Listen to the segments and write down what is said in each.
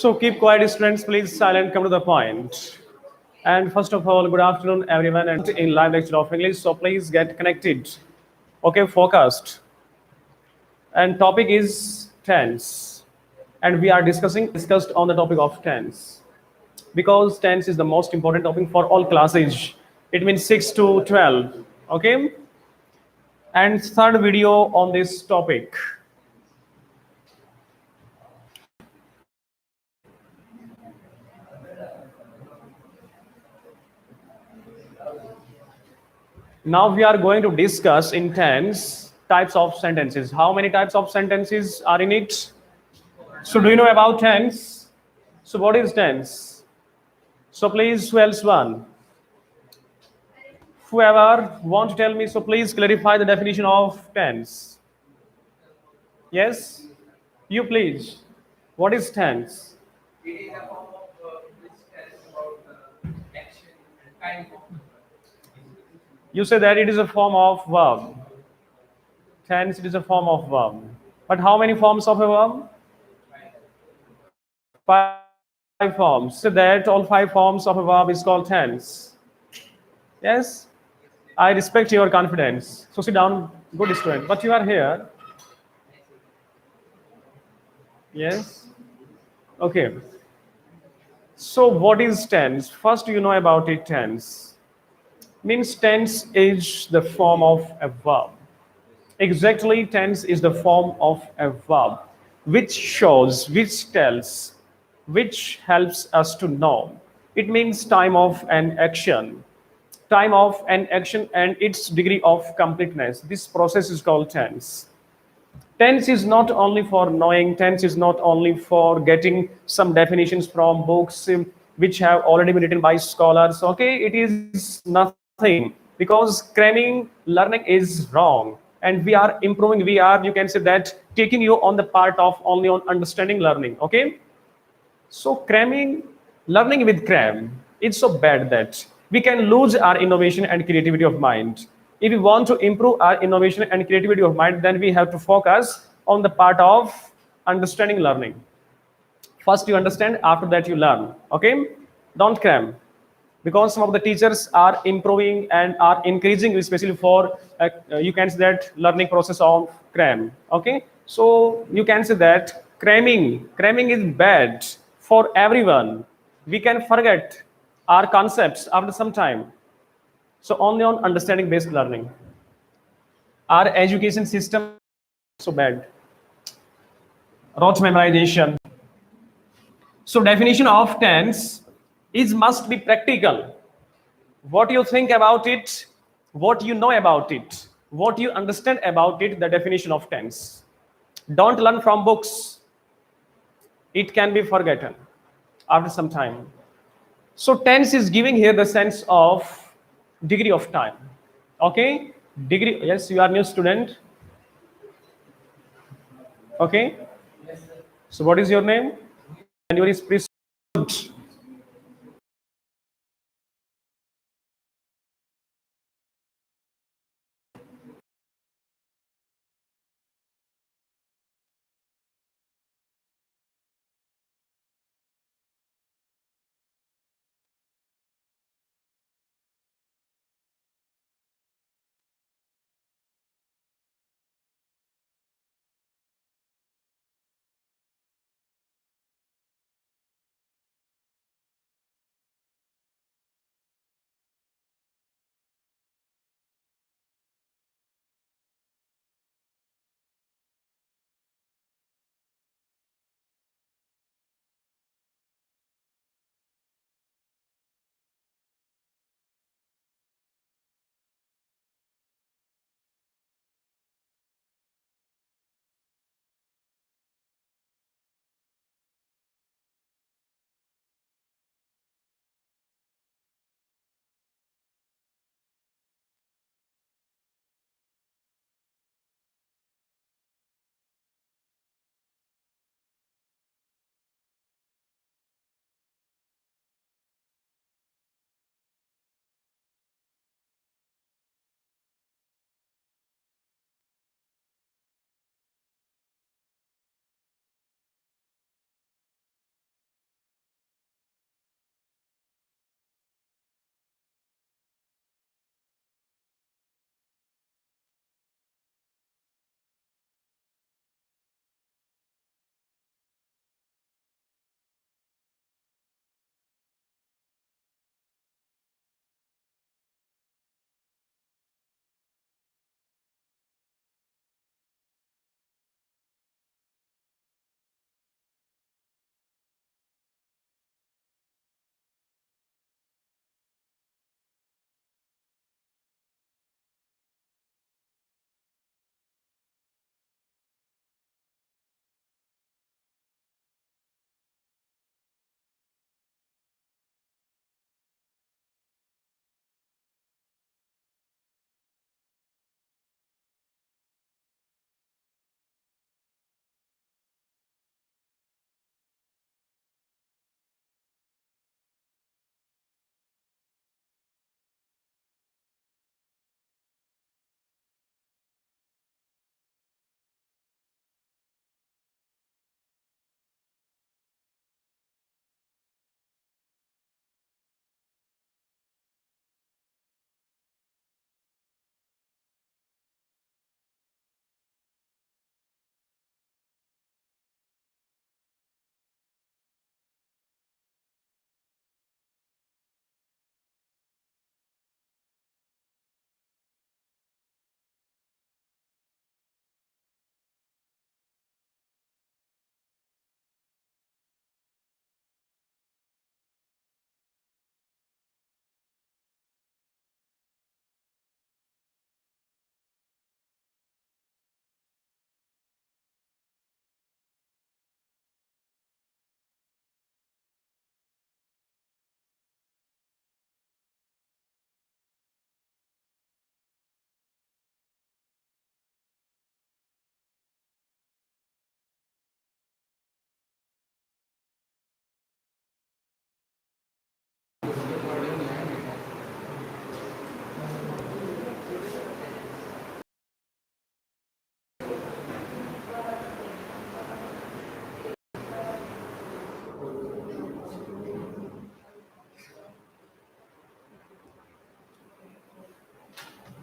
So keep quiet, students. Please silent. Come to the point. And first of all, good afternoon, everyone, and in live lecture of English. So please get connected. Okay, focused. And topic is tense, and we are discussed on the topic of tense because tense is the most important topic for all classes. It means 6 to 12. Okay, and third video on this topic. Now we are going to discuss in tense types of sentences. How many types of sentences are in it? So do you know about tense? So what is tense? So please, who else one? Whoever want to tell me, so please clarify the definition of tense. Yes? You please. What is tense? It is a form of which tells about action and time of You say that it is a form of verb. Tense, it is a form of verb. But how many forms of a verb? Five forms. So that all 5 forms of a verb is called tense. Yes? I respect your confidence. So sit down, good student. But you are here. Yes? Okay. So what is tense? First, you know about it. Tense means tense is the form of a verb. Exactly, tense is the form of a verb which shows, which tells, which helps us to know. It means time of an action. Time of an action and its degree of completeness. This process is called tense. Tense is not only for knowing, tense is not only for getting some definitions from books which have already been written by scholars. Okay, it is nothing because cramming learning is wrong. And we are improving, we are, you can say that, taking you on the part of only on understanding learning. Okay, so cramming, learning with cram, it's so bad that we can lose our innovation and creativity of mind. If we want to improve our innovation and creativity of mind, then we have to focus on the part of understanding learning. First you understand, after that you learn. Okay, don't cram because some of the teachers are improving and are increasing, especially for you can say that learning process of cram. Okay, so you can say that cramming is bad for everyone. We can forget our concepts after some time. So only on understanding based learning. Our education system so bad. Rote memorization. So definition of tense is must be practical. What you think about it, what you know about it, what you understand about it, the definition of tense. Don't learn from books. It can be forgotten after some time. So tense is giving here the sense of degree of time. Okay, degree. Yes, you are new student. Okay. So what is your name? And your is please.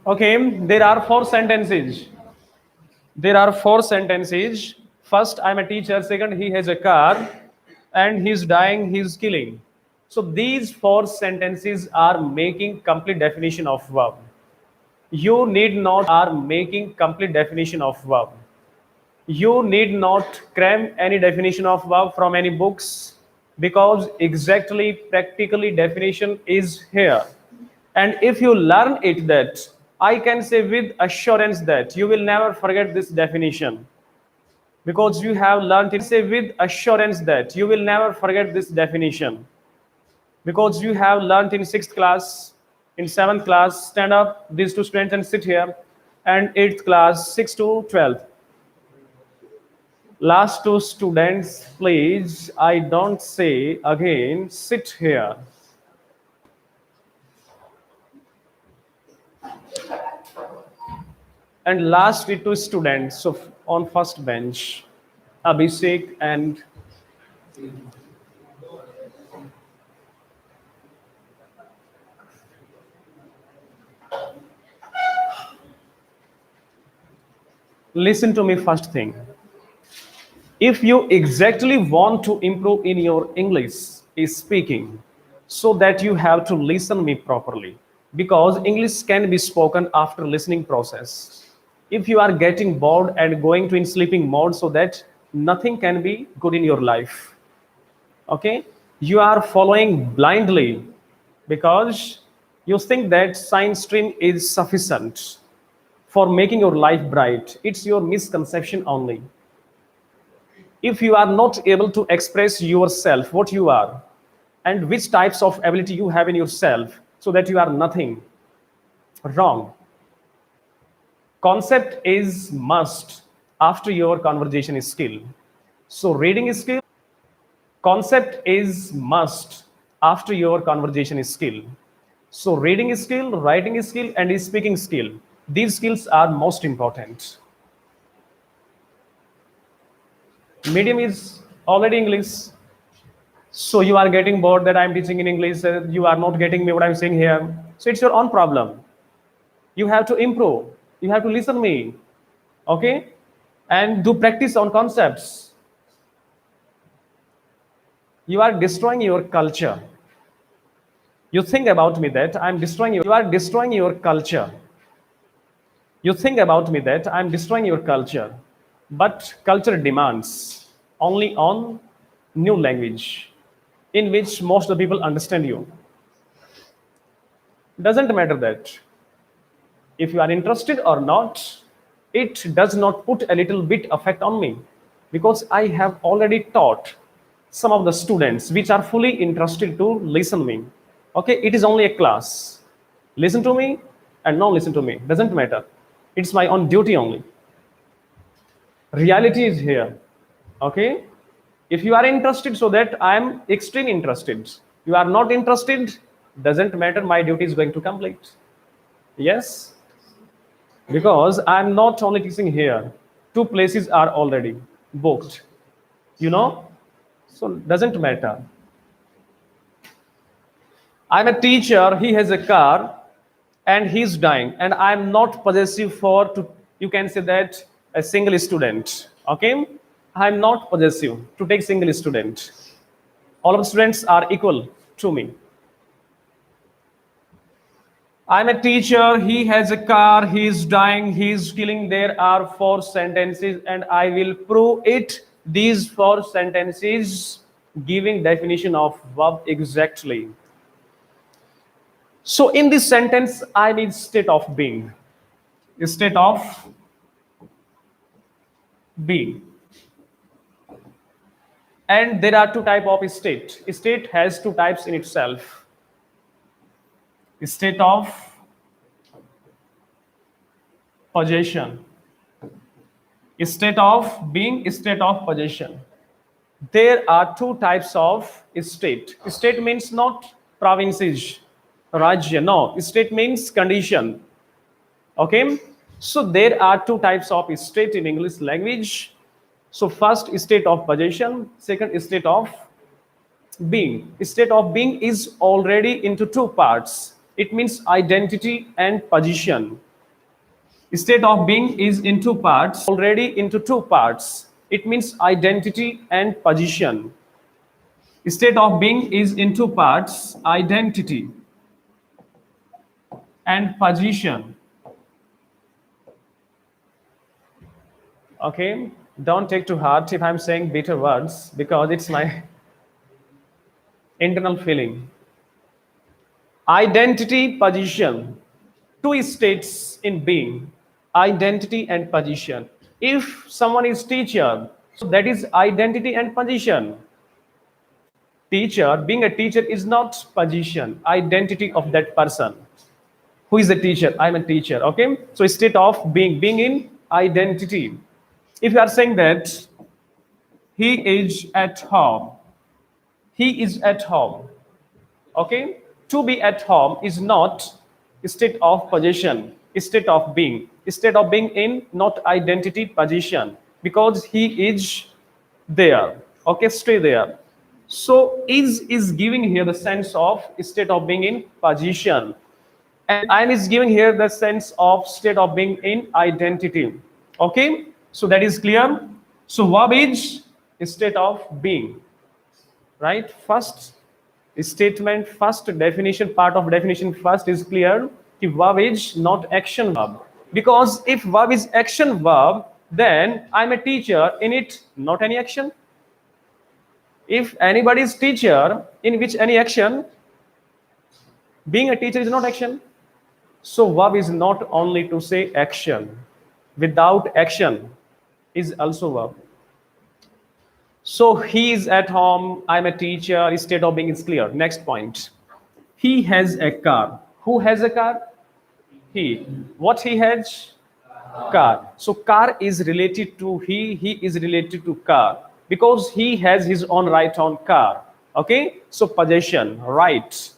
Okay, there are four sentences. There are four sentences. First, I'm a teacher. Second, he has a car, and he's dying, he's killing. So these four sentences are making complete definition of verb. You need not are making complete definition of verb. You need not cram any definition of verb from any books, because exactly practically definition is here. And if you learn it, that I can say with assurance that you will never forget this definition, because you have learned it. Say with assurance that you will never forget this definition, because you have learned in 6th class, in 7th class. Stand up, these two students, and sit here. And 8th class, 6 to 12. Last two students, please, I don't say again, sit here. And last two students, so on first bench, Abhishek and listen to me first thing. If you exactly want to improve in your English speaking, so that you have to listen me properly, because English can be spoken after listening process. If you are getting bored and going to in sleeping mode, so that nothing can be good in your life. Okay, you are following blindly, because you think that science stream is sufficient for making your life bright. It's your misconception only. If you are not able to express yourself, what you are, and which types of ability you have in yourself, so that you are nothing wrong. Concept is must after your conversation skill. So reading skill, concept is must after your conversation skill. So reading skill, writing skill, and speaking skill, these skills are most important. Medium is already English. So you are getting bored that I'm teaching in English, you are not getting me what I'm saying here. So it's your own problem. You have to improve. You have to listen me, okay, and do practice on concepts. You are destroying your culture. You think about me that I'm destroying you. You are destroying your culture. You think about me that I'm destroying your culture, but culture demands only on new language in which most of the people understand you. Doesn't matter that if you are interested or not, it does not put a little bit effect on me, because I have already taught some of the students which are fully interested to listen me. Okay, it is only a class. Listen to me and not listen to me, doesn't matter. It's my own duty only. Reality is here. Okay, if you are interested, so that I am extremely interested. You are not interested, doesn't matter, my duty is going to complete. Yes, because I'm not only teaching here, two places are already booked, you know, so doesn't matter. I'm a teacher, he has a car, and he's dying, and I'm not possessive for to, you can say that, a single student. Okay, I'm not possessive to take single student. All of the students are equal to me. I'm a teacher, he has a car, he's dying, he's killing. There are four sentences, and I will prove it. These four sentences giving definition of verb exactly. So in this sentence, I need state of being. State of being. And there are two types of state. State has two types in itself. State of possession. State of being, state of possession. There are two types of state. State means not provinces, Rajya. No, state means condition. Okay, so there are two types of state in English language. So first, state of possession. Second, state of being. State of being is already into two parts. It means identity and position. State of being is in two parts, already into two parts. It means identity and position. State of being is in two parts, identity and position. Okay, don't take to heart if I'm saying bitter words because it's my internal feeling. Identity, position, two states in being, identity and position. If someone is teacher, so that is identity and position. Teacher, being a teacher is not position, identity of that person. Who is the teacher? I'm a teacher. Okay, so state of being in identity. If you are saying that he is at home, he is at home. Okay, to be at home is not state of position, state of being in not identity position, because he is there. Okay, stay there. So is giving here the sense of state of being in position, and I is giving here the sense of state of being in identity. Okay, so that is clear. So verb is state of being, right? First statement, first definition, part of definition first is clear. The verb is not action verb, because if verb is action verb, then I'm a teacher, in it not any action. If anybody is teacher, in which any action, being a teacher is not action. So verb is not only to say action, without action is also verb. So he is at home, I'm a teacher, state of being is clear. Next point. He has a car. Who has a car? He. What he has? Car. So car is related to he is related to car, because he has his own right on car. Okay, so possession, right.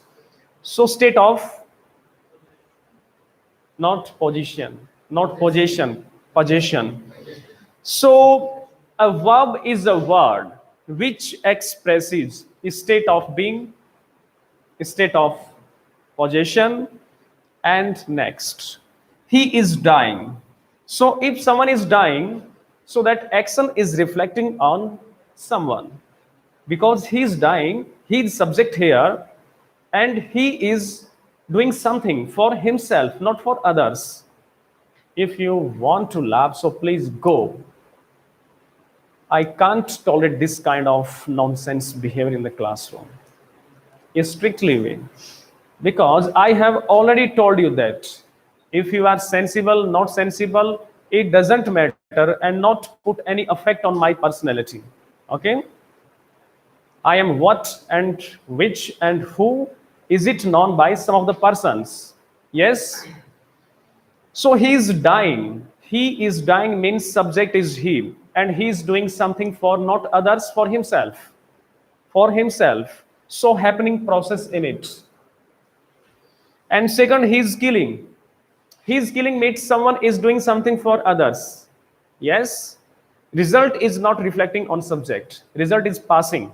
So state of, not position, not possession, possession. So a verb is a word which expresses a state of being, a state of possession. And next, he is dying. So if someone is dying, so that action is reflecting on someone, because he is dying, he is subject here, and he is doing something for himself, not for others. If you want to laugh, so please go. I can't tolerate this kind of nonsense behavior in the classroom. Strictly way. Because I have already told you that if you are sensible, not sensible, it doesn't matter and not put any effect on my personality. Okay? I am what and which and who is it known by some of the persons. Yes? So he is dying. He is dying means subject is he, and he is doing something for not others, for himself. For himself. So happening process in it. And second, he is killing. He is killing means someone is doing something for others. Yes? Result is not reflecting on subject. Result is passing.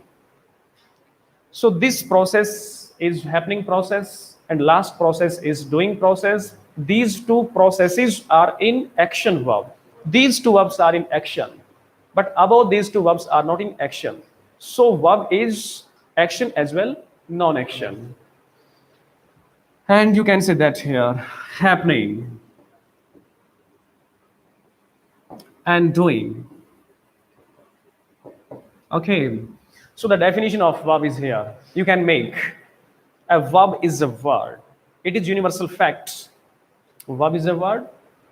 So this process is happening process, and last process is doing process. These two processes are in action verb. These two verbs are in action, but above these two verbs are not in action. So verb is action as well, non-action. And you can say that here, happening and doing. Okay, so the definition of verb is here. You can make a verb is a word. It is universal fact. Verb is a word.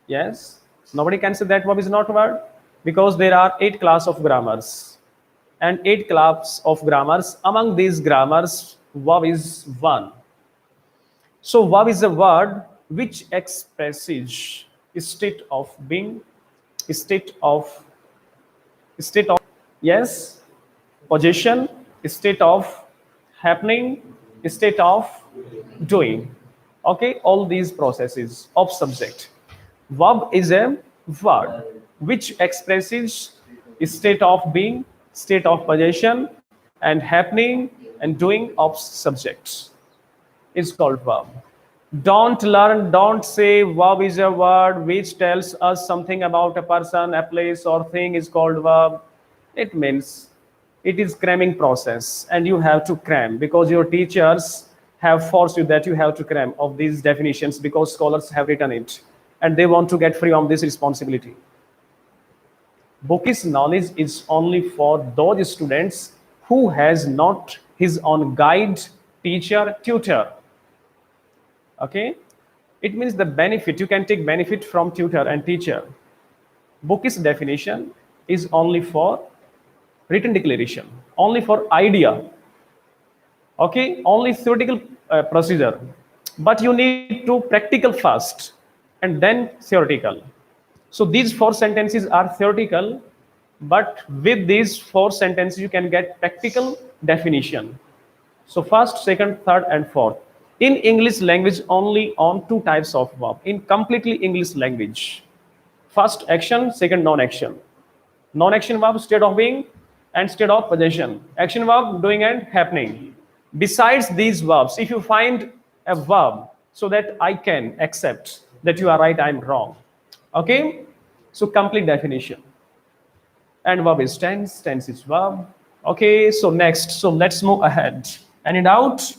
Yes. Nobody can say that verb is not a word, because there are 8 classes of grammars. And 8 classes of grammars. Among these grammars, verb is one. So verb is a word which expresses a state of being, a state of, yes, possession, a state of happening, a state of doing. Okay, all these processes of subject. Verb is a word which expresses a state of being, state of possession, and happening and doing of subjects. Is called verb. Don't say verb is a word which tells us something about a person, a place, or thing is called verb. It means it is cramming process, and you have to cram because your teachers have forced you that you have to cram of these definitions because scholars have written it and they want to get free of this responsibility. Bookish knowledge is only for those students who has not his own guide, teacher, tutor. Okay, it means the benefit you can take benefit from tutor and teacher. Bookish definition is only for written declaration, only for idea. Okay, only theoretical procedure, but you need to practical first and then theoretical. So these four sentences are theoretical, but with these four sentences you can get practical definition. So first, second, third, and fourth. In English language, only on two types of verb. In completely English language, first action, second non-action. Non-action verb state of being and state of possession. Action verb doing and happening. Besides these verbs, if you find a verb so that I can accept that you are right, I'm wrong. Okay, so complete definition. And verb is tense, tense is verb. Okay, so next, so let's move ahead. Any doubt?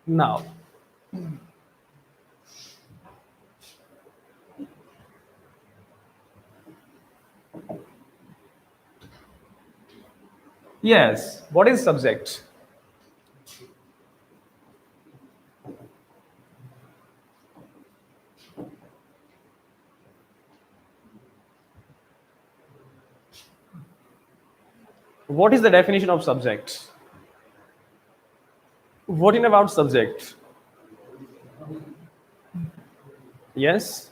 Now, yes, what is subject? What is the definition of subject? What in about subject? Yes.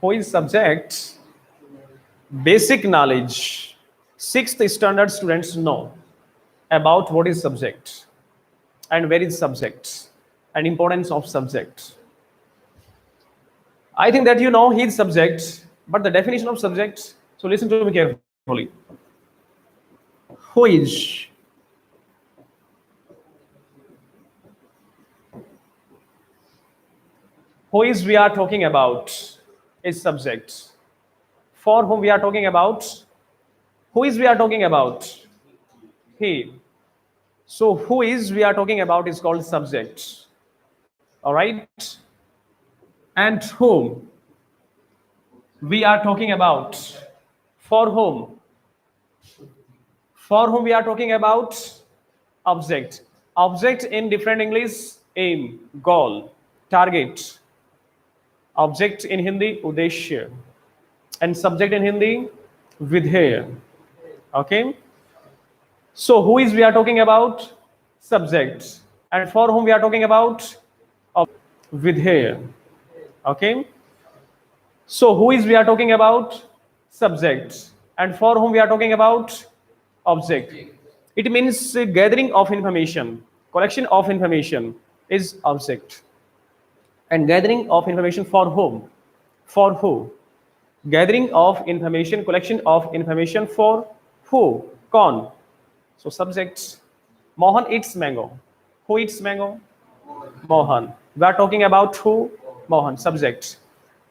Who is subject? Basic knowledge. Sixth standard students know about what is subject and where is subject and importance of subject. I think that you know he is subject, but the definition of subject. So listen to me carefully. Who is? Who is we are talking about is subject. For whom we are talking about? Who is we are talking about? He. So who is we are talking about is called subject. All right. And whom we are talking about? For whom? For whom we are talking about? Object. Object in different English, aim, goal, target. Object in Hindi, udeshya. And subject in Hindi, vidheya. Okay. So who is we are talking about? Subject. And for whom we are talking about? Vidheya. Okay. So who is we are talking about? Subject. And for whom we are talking about? Object. It means gathering of information, collection of information is object. And gathering of information for whom? For who? Gathering of information, collection of information for who? Con. So subjects. Mohan eats mango. Who eats mango? Mohan. We are talking about who? Mohan. Subject.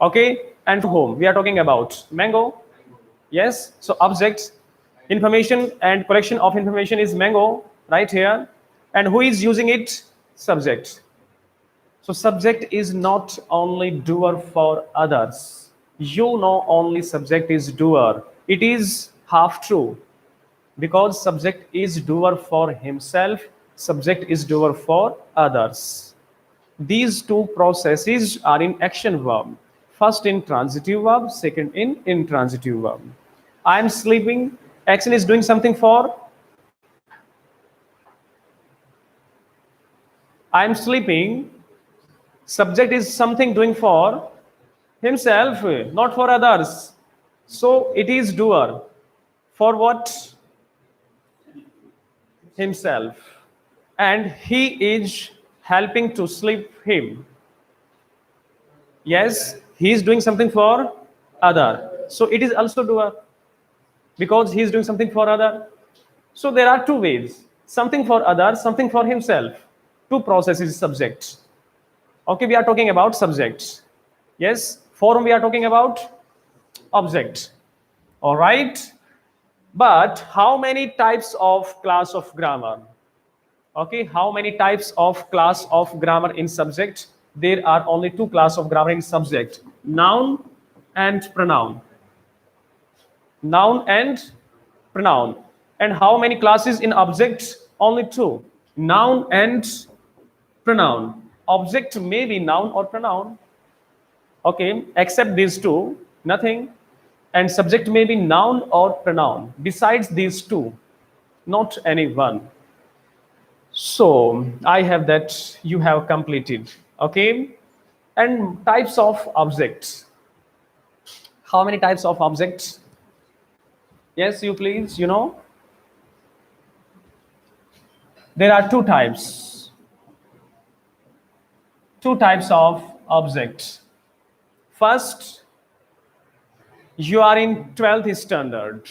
Okay. And whom? We are talking about mango. Yes. So object, information and collection of information is mango right here. And who is using it? Subject. So subject is not only doer for others. You know only subject is doer. It is half true because subject is doer for himself, subject is doer for others. These two processes are in action verb. First in transitive verb, second in intransitive verb. I am sleeping, action is doing something for. I am sleeping, subject is something doing for himself, not for others. So it is doer. For what? Himself. And he is helping to sleep him. Yes, he is doing something for other. So it is also doer because he is doing something for other. So there are two ways, something for other, something for himself. two processes subject. Okay, we are talking about subject. Yes, form we are talking about object. All right. But how many types of class of grammar? Okay, how many types of class of grammar in subject? There are only two class of grammar in subject: noun and pronoun. Noun and pronoun. And how many classes in object? Only two: noun and pronoun. Object may be noun or pronoun. Okay, except these two, nothing. And subject may be noun or pronoun. Besides these two, not any one. So I have that you have completed. Okay, and types of objects. How many types of objects? Yes, you please. There are two types. Two types of objects. First, you are in 12th standard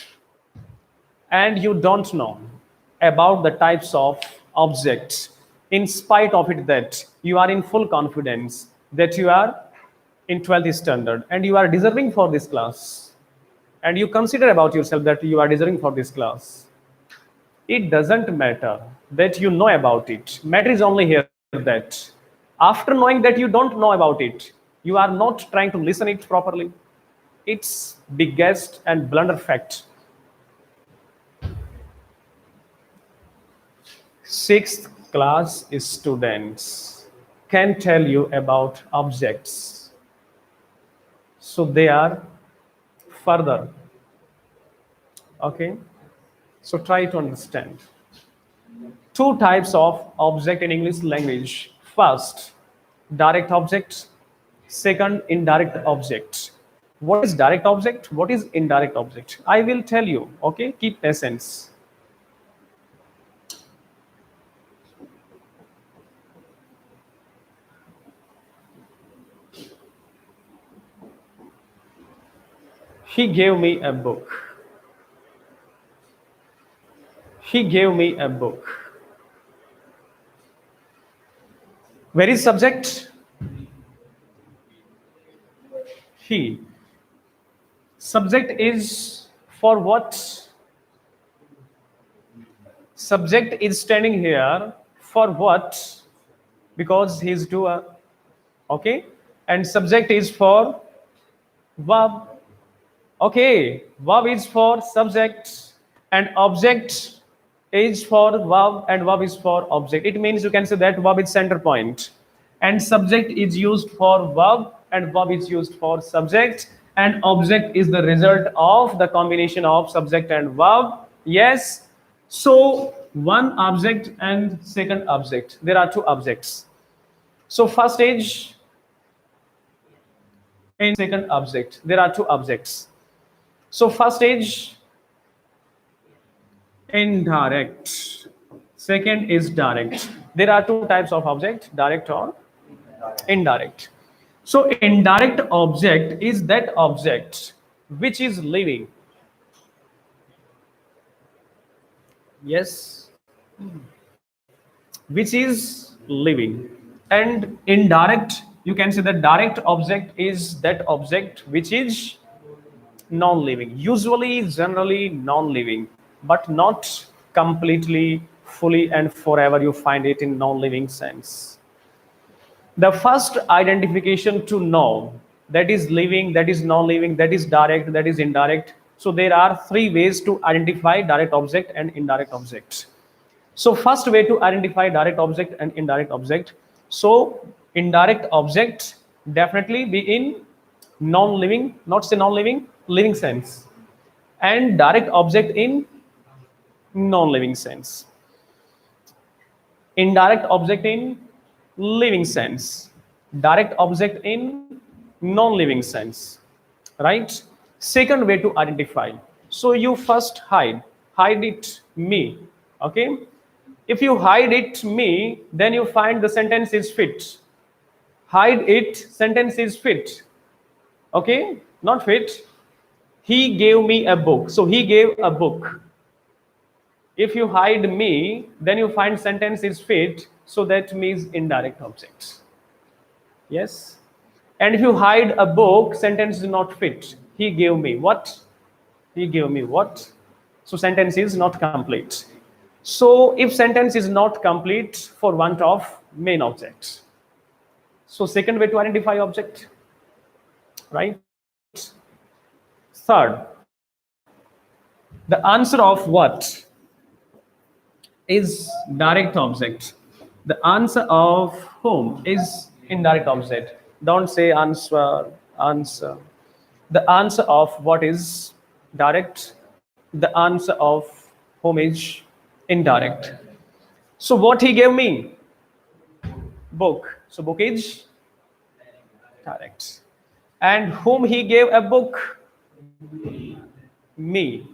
and you don't know about the types of objects. In spite of it that you are in full confidence that you are in 12th standard and you are deserving for this class, and you consider about yourself that you are deserving for this class. It doesn't matter that you know about it. Matter is only here that after knowing that you don't know about it, you are not trying to listen it properly. It's biggest and blunder fact. Sixth class students can tell you about objects. So they are further. Okay. So try to understand. Two types of object in English language. First, direct object. Second, indirect object. What is direct object? What is indirect object? I will tell you. Okay, keep patience. He gave me a book. He gave me a book. Where is subject? He. Subject is for what? Subject is standing here for what? Because he is doer. Okay. And subject is for verb. Okay. Verb is for subject and object is for verb and verb is for object. It means you can say that verb is center point and subject is used for verb and verb is used for subject, and object is the result of the combination of subject and verb. Yes. So one object and second object. There are two objects. So first stage and second object. There are two objects. So first stage, indirect. Second is direct. There are two types of object, direct or indirect. So indirect object is that object which is living. Yes, which is living. And indirect, you can say that direct object is that object which is non-living, usually generally non-living, but not completely fully and forever you find it in non-living sense. The first identification to know that is living, that is non-living, that is direct, that is indirect. So there are three ways to identify direct object and indirect object. So first way to identify direct object and indirect object. So indirect object definitely be in non-living, not say non-living, living sense, and direct object in non-living sense. Indirect object in living sense, direct object in non-living sense, right? Second way to identify. So you first hide it me. Okay, if you hide it me, then you find the sentence is fit. Hide it, sentence is fit. Okay, not fit. He gave me a book. So he gave a book. If you hide me, then you find sentence is fit. So that means indirect object. Yes. And if you hide a book, sentence is not fit. He gave me what? He gave me what? So sentence is not complete. So if sentence is not complete for want of main object. So second way to identify object, right? Third, the answer of what is direct object. The answer of whom is indirect object. Don't say answer. The answer of what is direct. The answer of whom is indirect. So what he gave me? Book. So book is direct. And whom he gave a book? Me.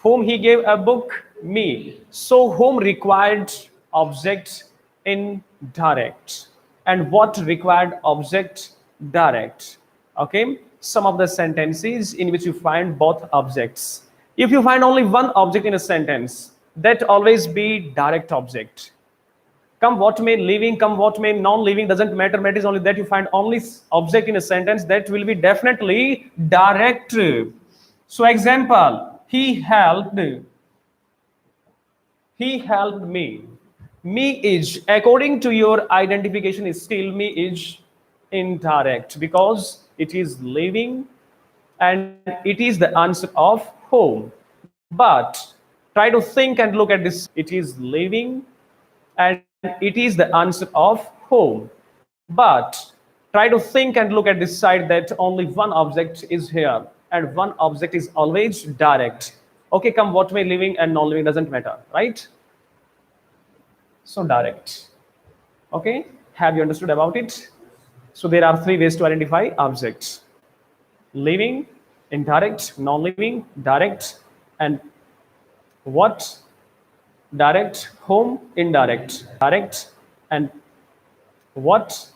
Whom he gave a book? Me. So whom required object indirect. And what required object? Direct. Okay. Some of the sentences in which you find both objects. If you find only one object in a sentence, that always be direct object. Come what may, living, come what may, non-living, doesn't matter. Matters only that you find only object in a sentence, that will be definitely direct. So example, he helped me. Me is, according to your identification, is still me is indirect because it is living and it is the answer of home. But try to think and look at this. It is living and it is the answer of home. But try to think and look at this side that only one object is here and one object is always direct. Okay, come what may, living and non-living doesn't matter, right? So direct. Okay, have you understood about it? So there are three ways to identify objects: living, indirect, non-living, direct, and what? Direct, home, indirect, direct, and what?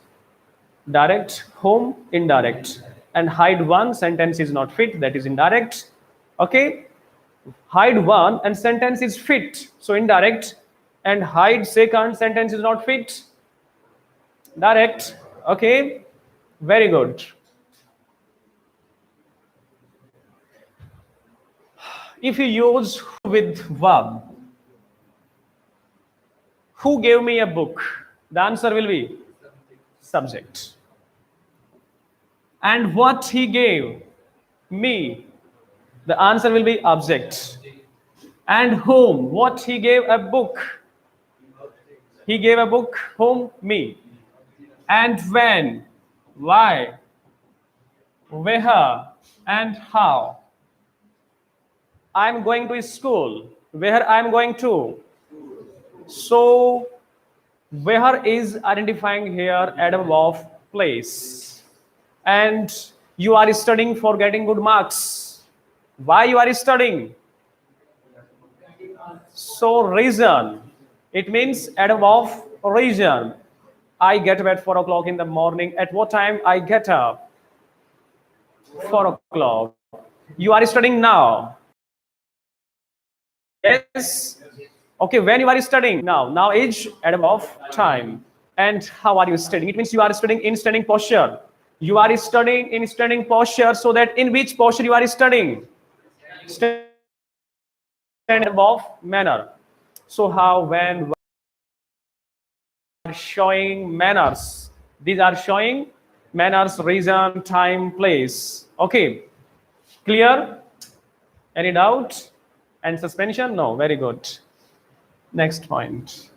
Direct, home, indirect. And hide one, sentence is not fit, that is indirect. Okay, hide one and sentence is fit, so indirect. And hide second, sentence is not fit, direct. Okay, very good. If you use with verb, who gave me a book, the answer will be subject. And what he gave me, the answer will be object. And whom, what he gave a book, he gave a book, whom, me. And when, why, where, and how. I'm going to school, where I'm going to. So where is identifying here adverb of place. And you are studying for getting good marks. Why you are studying? So reason, it means adverb of reason. I get up at 4 o'clock in the morning. At what time I get up? 4 o'clock. You are studying now. Yes. Okay, when you are studying now. Now age adverb of time. And how are you studying? It means you are studying in standing posture. You are studying in standing posture, so that in which posture you are studying? Standing of manner. So how, when, showing manners. These are showing manners, reason, time, place. Okay, clear? Any doubt and suspension? No, very good. Next point.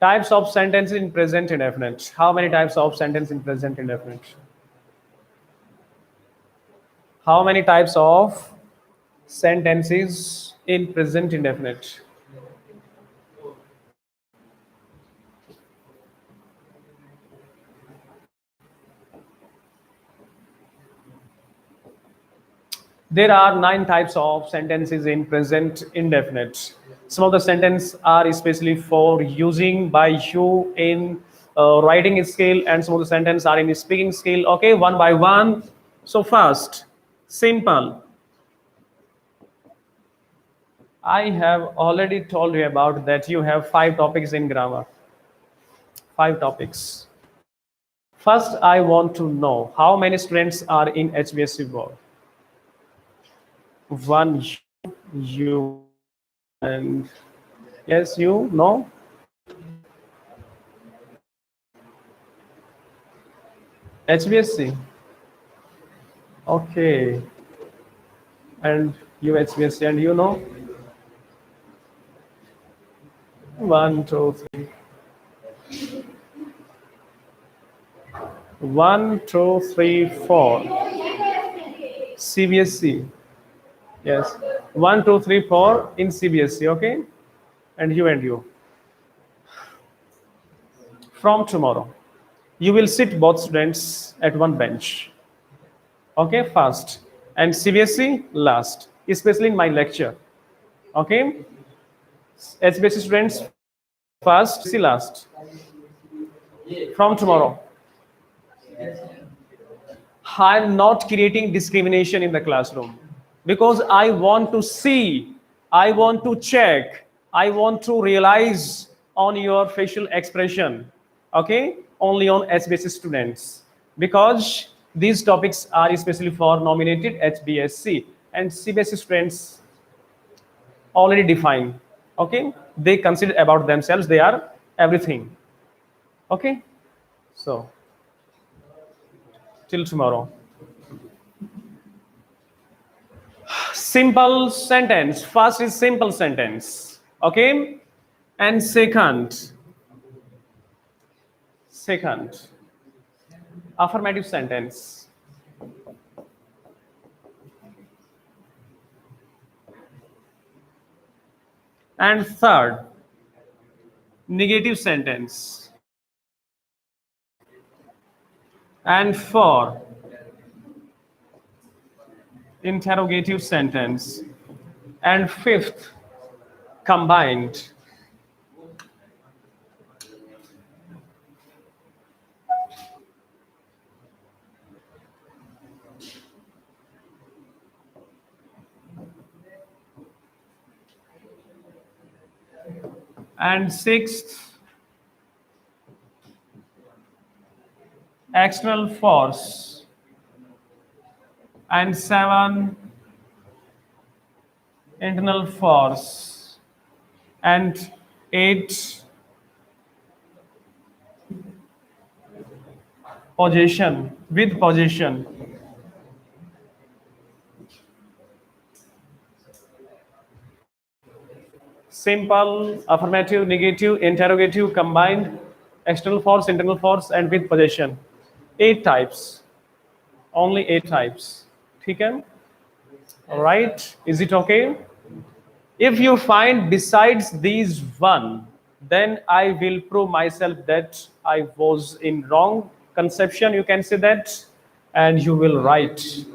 Types of sentences in present indefinite. How many types of sentence in present indefinite? How many types of sentences in present indefinite? There are 9 types of sentences in present indefinite. Some of the sentences are especially for using by you in writing skill, and some of the sentences are in speaking skill. Okay, one by one. So first, simple. I have already told you about that you have 5 topics in grammar. 5 topics. First, I want to know how many students are in HBSC board. One, you, and yes, you know. HBSC. Okay. And you HBSC, and you know. One, two, three. One, two, three, four. CBSC. Yes. One, two, three, four in CBSC. Okay. And you. From tomorrow, you will sit both students at one bench. Okay, first, and CBSC last, especially in my lecture. Okay, HBSC students first, CBSC last. From tomorrow, I'm not creating discrimination in the classroom because I want to see, I want to check, I want to realize on your facial expression. Okay, only on HBSC students, because these topics are especially for nominated HBSC, and CBSC students already defined. Okay, they consider about themselves they are everything. Okay, so till tomorrow. Simple sentence. First is simple sentence. Okay, and second affirmative sentence, and third negative sentence, and four interrogative sentence, and fifth combined. And sixth, external force. And seven, internal force. And eight, possession, with possession. Simple, affirmative, negative, interrogative, combined, external force, internal force, and with possession. 8 types. Only 8 types. Okay? All right. Is it okay? If you find besides these one, then I will prove myself that I was in wrong conception. You can say that, and you will write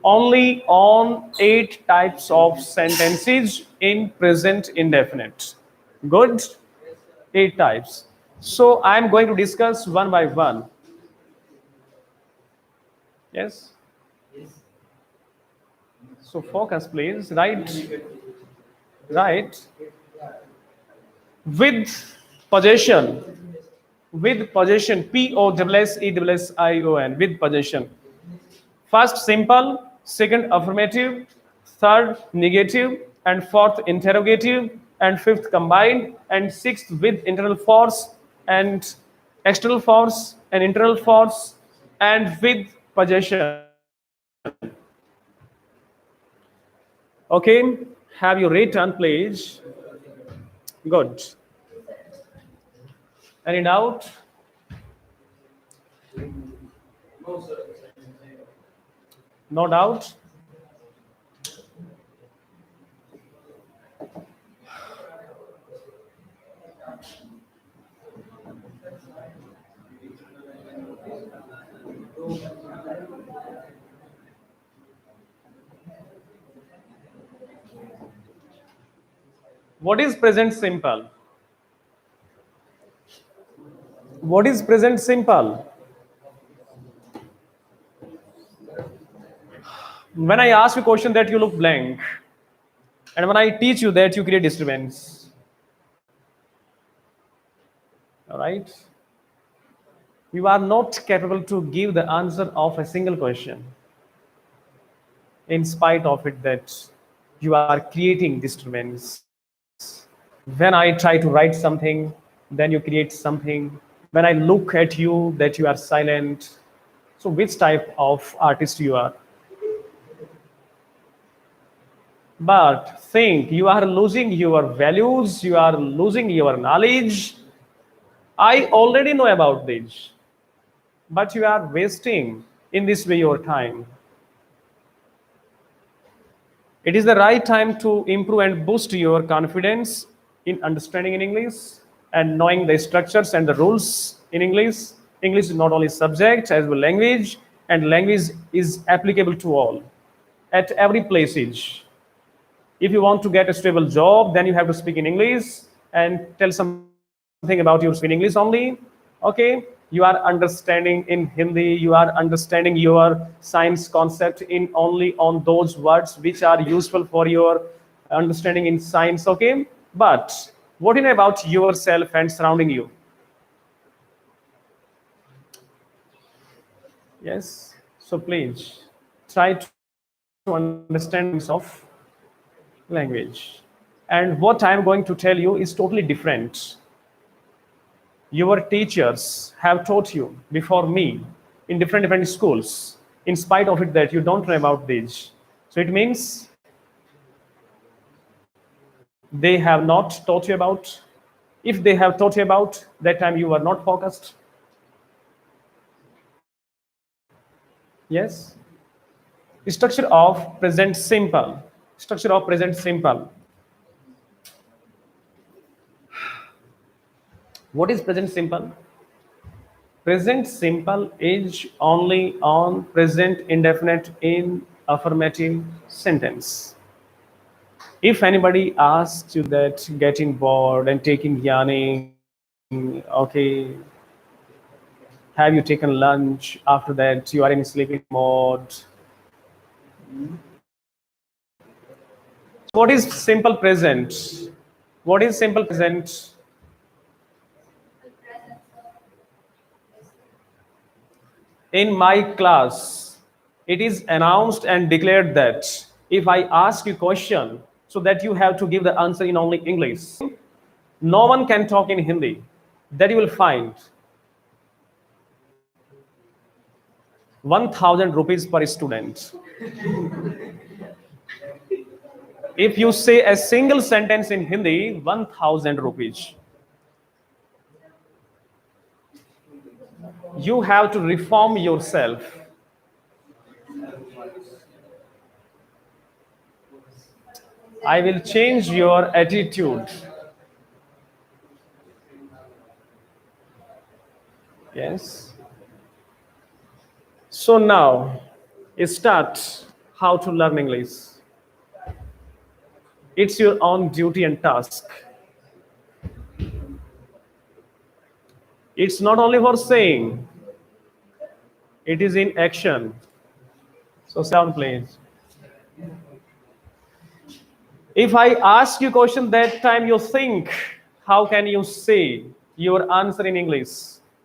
only on 8 types of sentences in present indefinite. Good? 8 types. So I'm going to discuss one by one. Yes? So focus, please. Right. With possession. With possession. POSSESSION. With possession. First, simple. Second, affirmative. Third, negative. And fourth, interrogative. And fifth, combined. And sixth, with internal force and external force and internal force and with possession. Okay, have you written, please? Good. Any doubt? No doubt? What is present simple? What is present simple? When I ask you a question that you look blank, and when I teach you that you create disturbance. All right? You are not capable to give the answer of a single question. In spite of it that you are creating disturbance. When I try to write something, then you create something. When I look at you, that you are silent. So which type of artist you are? But think, you are losing your values, you are losing your knowledge. I already know about this, but you are wasting in this way your time. It is the right time to improve and boost your confidence in understanding in English and knowing the structures and the rules in English. English is not only subject as well language, and language is applicable to all at every placage. If you want to get a stable job, then you have to speak in English and tell something about your speaking English only. Okay, you are understanding in Hindi, you are understanding your science concept in only on those words which are useful for your understanding in science. Okay, but what in about yourself and surrounding you? Yes, so please try to understand the importance of language. And what I'm going to tell you is totally different. Your teachers have taught you before me in different schools. In spite of it that you don't know about this, so it means they have not taught you about. If they have taught you about, that time you were not focused. Yes. Structure of present simple. Structure of present simple. What is present simple? Present simple is only on present indefinite in affirmative sentence. If anybody asks you that getting bored and taking yarning, okay, have you taken lunch? After that, you are in sleeping mode. So what is simple present? What is simple present? In my class, it is announced and declared that if I ask you a question, so that you have to give the answer in only English. No one can talk in Hindi. That you will find 1,000 rupees per student. If you say a single sentence in Hindi, 1,000 rupees. You have to reform yourself. I will change your attitude. Yes. So now, start how to learn English. It's your own duty and task. It's not only for saying, it is in action. So sound please. If I ask you a question that time you think, how can you say your answer in English?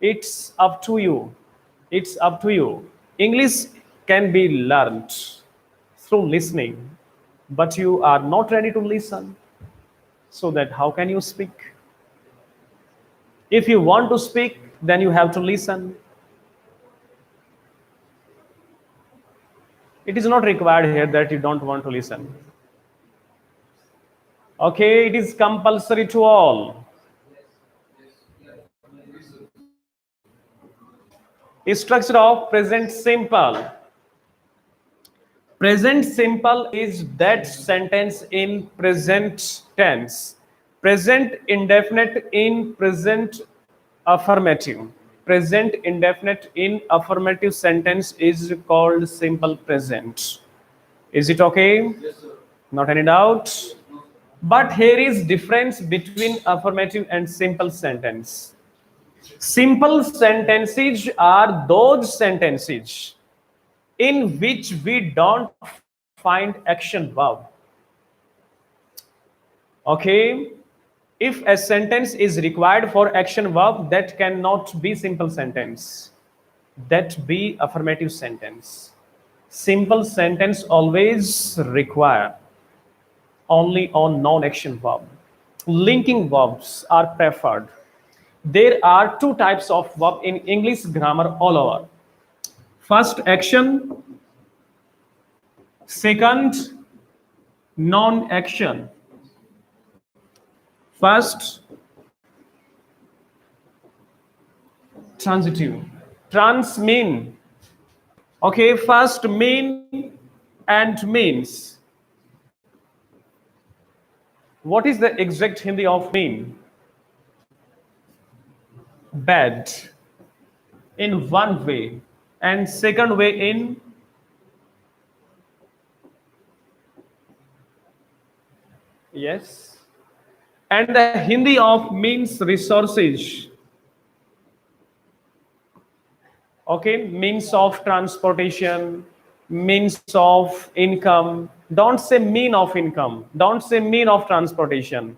It's up to you. It's up to you. English can be learned through listening, but you are not ready to listen. So that how can you speak? If you want to speak, then you have to listen. It is not required here that you don't want to listen. Okay, it is compulsory to all. Structure of present simple. Present simple is that sentence in present tense. Present indefinite in present affirmative. Present indefinite in affirmative sentence is called simple present. Is it okay? Yes, sir. Not any doubt? But here is difference between affirmative and simple sentence. Simple sentences are those sentences in which we don't find action verb. Okay? If a sentence is required for action verb, that cannot be simple sentence. That be affirmative sentence. Simple sentence always require only on non-action verb. Linking verbs are preferred. There are two types of verb in English grammar all over. First, action. Second, non-action. First, transitive. Trans mean. Okay, first mean and means. What is the exact Hindi of mean? Bad in one way, and second way in yes, and the Hindi of means resources. Okay, means of transportation, means of income. Don't say mean of income, don't say mean of transportation.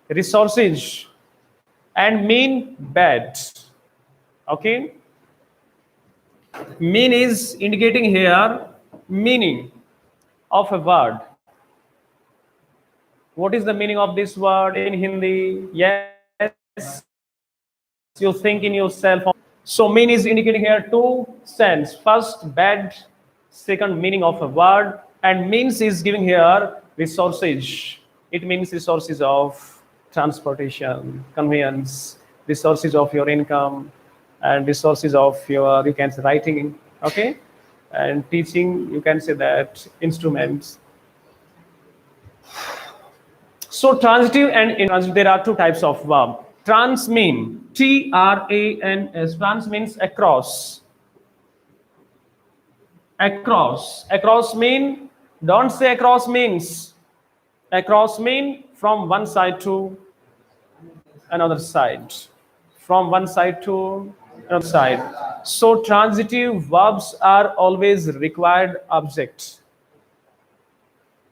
Resources and mean bad. Okay, mean is indicating here meaning of a word. What is the meaning of this word in Hindi? Yes, you think in yourself only. So mean is indicating here two sense. First, bad. Second, meaning of a word. And means is giving here resources. It means resources of transportation, conveyance, resources of your income, and resources of your, you can say, writing, okay? And teaching, you can say that instruments. So transitive and intransitive, there are two types of verb. Trans mean, Trans, trans means across. Across. Across mean, don't say across means. Across mean from one side to another side. From one side to another side. So transitive verbs are always required object.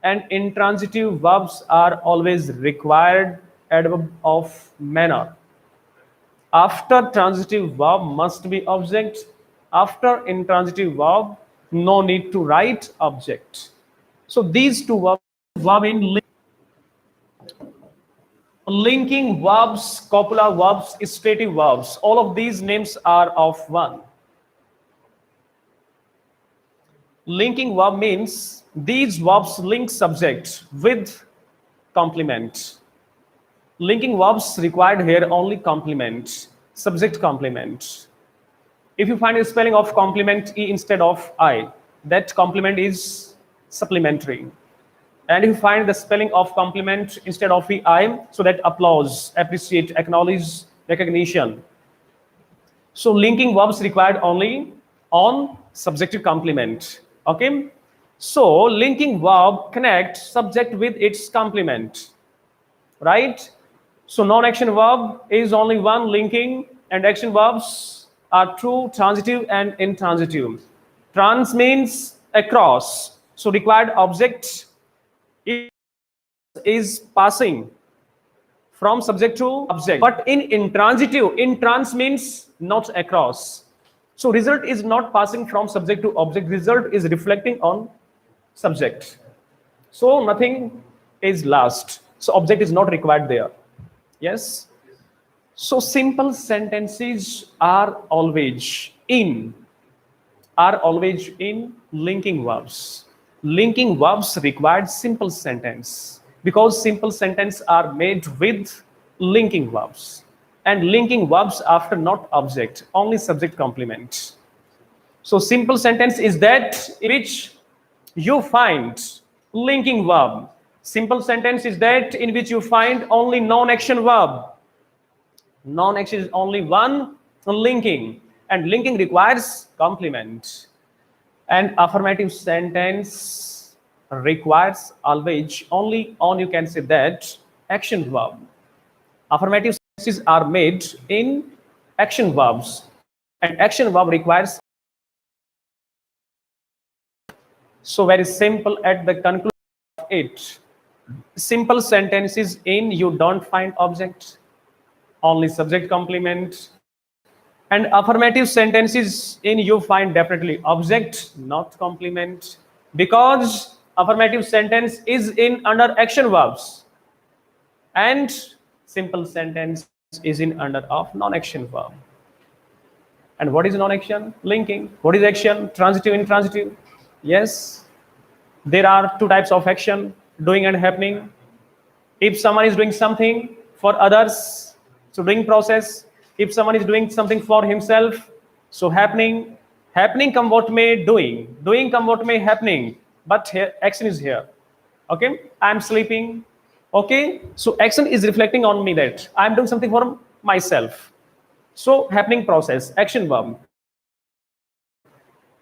And intransitive verbs are always required adverb of manner. After transitive verb must be object. After intransitive verb, no need to write object. So these two verb in linking verbs, copular verbs, stative verbs. All of these names are of one. Linking verb means these verbs link subject with complement. Linking verbs required here only complement, subject complement. If you find a spelling of complement E instead of I, that complement is supplementary. And if you find the spelling of complement instead of I, so that applause, appreciate, acknowledge, recognition. So linking verbs required only on subjective complement. Okay. So linking verb connect subject with its complement, right? So non-action verb is only one linking, and action verbs are two, transitive and intransitive. Trans means across. So required object is passing from subject to object. But in intransitive, in trans means not across. So result is not passing from subject to object. Result is reflecting on subject. So nothing is last. So object is not required there. Yes. So simple sentences are always in linking verbs. Linking verbs required simple sentence because simple sentences are made with linking verbs. And linking verbs after not object, only subject complement. So simple sentence is that in which you find linking verb. Simple sentence is that in which you find only non-action verb. Non-action is only one linking, and linking requires complement. And affirmative sentence requires always only on, you can say that, action verb. Affirmative sentences are made in action verbs, and action verb requires. So very simple at the conclusion of it. Simple sentences in you don't find object, only subject complement. And affirmative sentences in you find definitely object, not complement. Because affirmative sentence is in under action verbs, and simple sentence is in under of non-action verb. And what is non-action? Linking. What is action? Transitive, intransitive. Yes, there are two types of action: doing and happening. If someone is doing something for others, so doing process. If someone is doing something for himself, so happening. Happening come what may, doing come what may, happening, but here action is here. Okay, I'm sleeping. Okay, so action is reflecting on me that I'm doing something for myself. So happening process, action verb.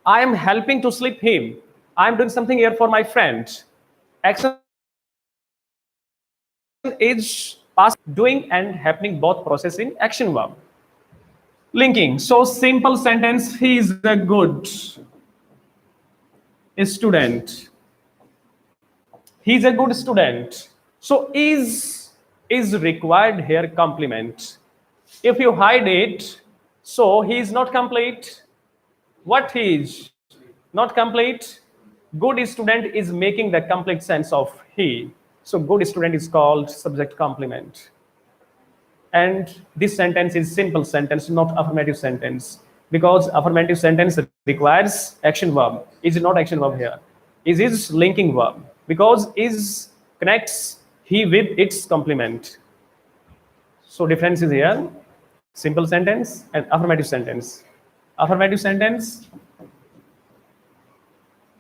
I am helping to sleep him. I am doing something here for my friend. Action is past, doing and happening, both processing action verb. Linking. So simple sentence, he is a good student. He is a good student. So is required here complement. If you hide it, so he is not complete. What he is not complete? Good student is making the complete sense of he. So good student is called subject complement. And this sentence is simple sentence, not affirmative sentence, because affirmative sentence requires action verb. Is not action verb here. Is linking verb, because is connects he with its complement. So difference is here: simple sentence and affirmative sentence. Affirmative sentence,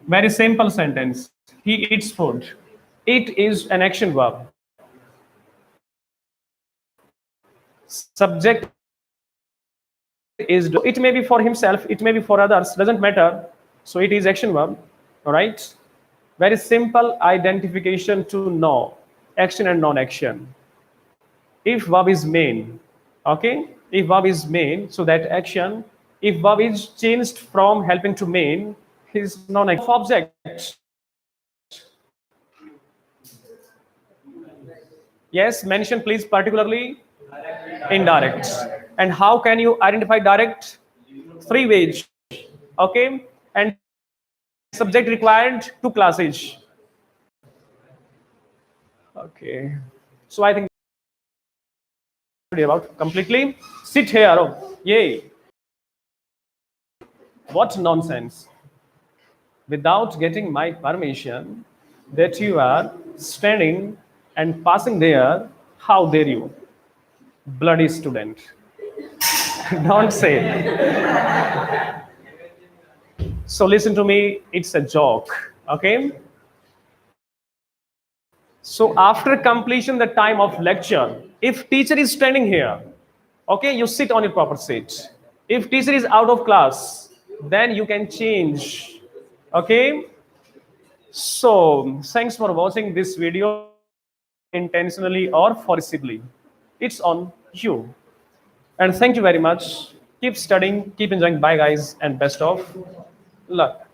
very simple sentence: he eats food. It is an action verb. Subject is do. It may be for himself, it may be for others, doesn't matter. So it is action verb. All right. Very simple identification to know action and non-action. If verb is main, okay. If verb is main, so that action. If verb is changed from helping to main, is non-action. Object. Yes, mention please particularly indirect. And how can you identify direct? Three ways. Okay. And subject required two classes. Okay. So I think about completely. Sit here. Oh, yay. What nonsense. Without getting my permission, that you are standing and passing there. How dare you? Bloody student. Don't say it. So listen to me, it's a joke. Okay. So after completion the time of lecture, if teacher is standing here, okay, you sit on your proper seat. If teacher is out of class, then you can change. Okay. So thanks for watching this video intentionally or forcibly. It's on you. And thank you very much. Keep studying, keep enjoying. Bye guys, and best of luck.